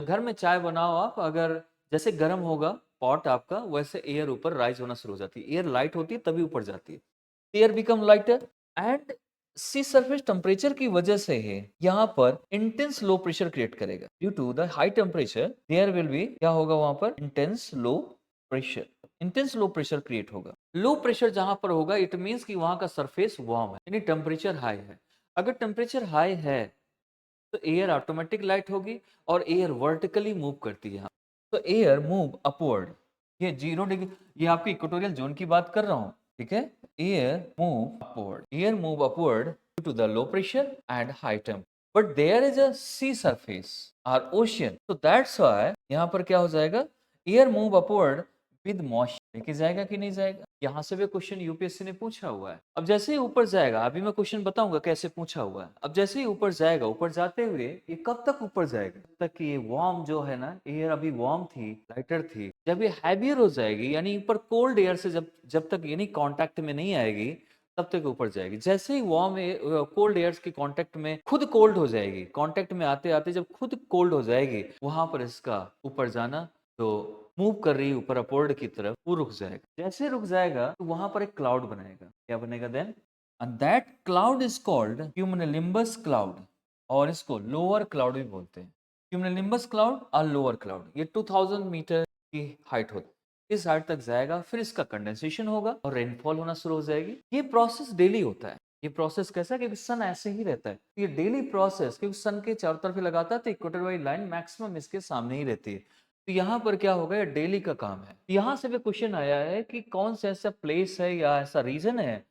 घर में चाय बनाओ आप, अगर जैसे गर्म होगा पॉट आपका, वैसे एयर ऊपर राइज होना शुरू हो जाती है। एयर लाइट होती है तभी ऊपर जाती है। Air become lighter and sea surface temperature की वजह से है यहाँ पर इंटेंस लो प्रेशर क्रिएट करेगा। Due to the high temperature there will be, क्या होगा वहां पर, intense low pressure. Intense low pressure create होगा। लो प्रेशर जहां पर होगा इट मीन्स कि वहां का सरफेस वार्म है, यानी टेम्परेचर हाई है। अगर टेम्परेचर हाई है तो एयर ऑटोमेटिक लाइट होगी और एयर वर्टिकली मूव करती है यहाँ। तो एयर मूव अपवर्ड, ये 0 डिग्री, ये आपकी इक्वेटोरियल जोन की बात कर रहा हूँ, ठीक है। Air move upward due to the low pressure and high temp, but there is a sea surface और ओशियन, तो दैट्स व्हाई यहाँ पर क्या हो जाएगा, air move upward with moisture. लेके जाएगा कि नहीं जाएगा, यहाँ से भी क्वेश्चन यूपीएससी ने पूछा हुआ है। अब जैसे ही ऊपर जाएगा, अभी मैं क्वेश्चन बताऊंगा कैसे पूछा हुआ है। अब जैसे ही ऊपर जाएगा, ऊपर जाते हुए ये कब तक ऊपर जाएगा, तब तक कि ये वार्म जो है ना, एयर अभी वार्म थी, लाइटर थी। जब ये हैवियर हो जाएगी, यानी ऊपर कोल्ड एयर से जब जब तक यानी कांटेक्ट में नहीं आएगी, तब तक ऊपर जाएगी। जैसे ही वार्म कोल्ड एयर्स के कांटेक्ट में खुद कोल्ड हो जाएगी, कांटेक्ट में आते आते जब खुद कोल्ड हो जाएगी, वहां पर इसका ऊपर जाना, तो मूव कर रही है ऊपर अपवर्ड की तरफ, वो रुक जाएगा। जैसे रुक जाएगा तो वहां पर एक क्लाउड बनेगा। क्या बनेगा then, and that cloud is called cumulonimbus cloud, और इसको लोअर क्लाउड भी बोलते हैं। क्यूमुलोनिम्बस क्लाउड और लोअर क्लाउड, ये 2000 मीटर की हाइट होती है। इस हाइट तक जाएगा, फिर इसका कंडेंसेशन होगा और रेनफॉल होना शुरू हो जाएगी। ये प्रोसेस डेली होता है। ये प्रोसेस कैसा है, क्योंकि सन ऐसे ही रहता है, ये डेली प्रोसेस, क्योंकि सन के चारों तरफ ही लगाता है, तो इक्वेटर वाली लाइन मैक्सिमम इसके सामने ही रहती है। तो यहाँ पर क्या होगा, ये डेली का काम है। यहाँ से भी क्वेश्चन आया है कि कौन सा ऐसा प्लेस है या ऐसा रीजन है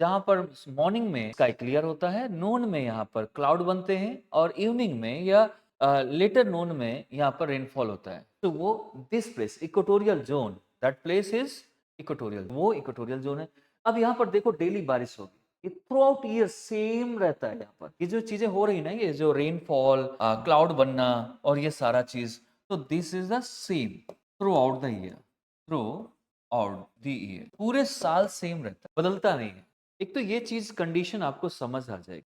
जहाँ पर मॉर्निंग में स्काई क्लियर होता है, नून में यहाँ पर क्लाउड बनते हैं, और इवनिंग में या लेटर नून में यहाँ पर रेनफॉल होता है। तो वो this place equatorial zone, that place is equatorial, वो इक्वेटोरियल जोन है। अब यहाँ पर देखो डेली बारिश होगी, ये थ्रू आउट ईयर सेम रहता है। यहाँ पर ये जो चीजें हो रही ना, ये जो रेनफॉल, क्लाउड बनना और ये सारा चीज, तो this is the same through out the year, through out the year, पूरे साल सेम रहता है, बदलता नहीं है। एक तो ये चीज कंडीशन आपको समझ आ जाएगी।